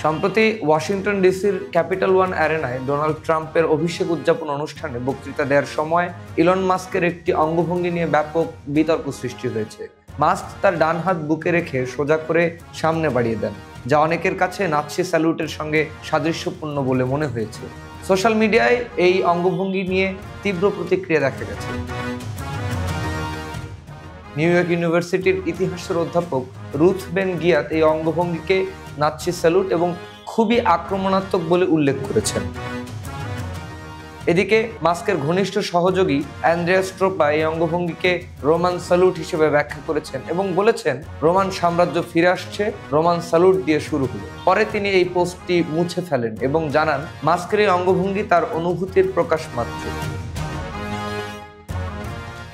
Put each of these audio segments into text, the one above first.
সম্প্রতি ওয়াশিংটন ডিসির capital one অ্যারেনায় Donald ট্রাম্পের অভিষেক উদযাপন অনুষ্ঠানে বক্তৃতা দেওয়ার সময় ইলন মাস্কের একটি অঙ্গভঙ্গি নিয়ে ব্যাপক বিতর্ক সৃষ্টি হয়েছে। মাস্ক তার ডান হাত বুকে রেখে সোজা করে সামনে বাড়িয়ে দেন, যা অনেকের কাছে নাৎসি স্যালুটের সঙ্গে সাদৃশ্যপূর্ণ বলে মনে হয়েছে। সোশ্যাল মিডিয়ায় এই অঙ্গভঙ্গি নিয়ে তীব্র প্রতিক্রিয়া দেখা গেছে। নিউ ইয়র্ক ইউনিভার্সিটির ইতিহাসের অধ্যাপক রুথ বেন গিয়াত এই অঙ্গভঙ্গিকে নাৎসি স্যালুট এবং খুবই আক্রমণাত্মক বলে উল্লেখ করেছেন। এদিকে মাস্কের ঘনিষ্ঠ সহযোগী অ্যান্ড্রেয়া স্ট্রোপা এই অঙ্গভঙ্গিকে রোমান স্যালুট হিসেবে ব্যাখ্যা করেছেন এবং বলেছেন, রোমান সাম্রাজ্য ফিরে আসছে, রোমান স্যালুট দিয়ে শুরু হলো। পরে তিনি এই পোস্টটি মুছে ফেলেন এবং জানান, মাস্কের এই অঙ্গভঙ্গি তার অনুভূতির প্রকাশ মাত্র।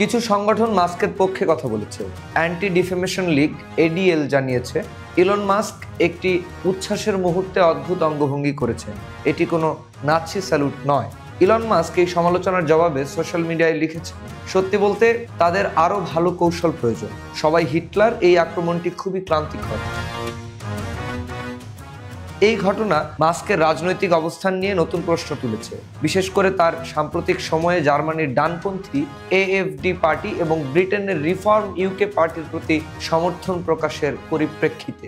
কিছু সংগঠন মাস্কের পক্ষে কথা বলেছে। অ্যান্টি ডিফেমেশন লীগ এডিএল জানিয়েছে, ইলন মাস্ক একটি উচ্ছ্বাসের মুহূর্তে অদ্ভুত অঙ্গভঙ্গি করেছেন, এটি কোনো নাৎসি স্যালুট নয়। ইলন মাস্ক এই সমালোচনার জবাবে সোশ্যাল মিডিয়ায় লিখেছেন, সত্যি বলতে তাদের আরও ভালো কৌশল প্রয়োজন, সবাই হিটলার, এই আক্রমণটি খুবই ক্লান্তিকর। এই ঘটনা মাস্কের রাজনৈতিক অবস্থান নিয়ে নতুন প্রশ্ন তুলেছে, বিশেষ করে তার সাম্প্রতিক সময়ে জার্মানির ডানপন্থী এএফডি পার্টি এবং ব্রিটেনের রিফর্ম ইউকে পার্টির প্রতি সমর্থন প্রকাশের পরিপ্রেক্ষিতে।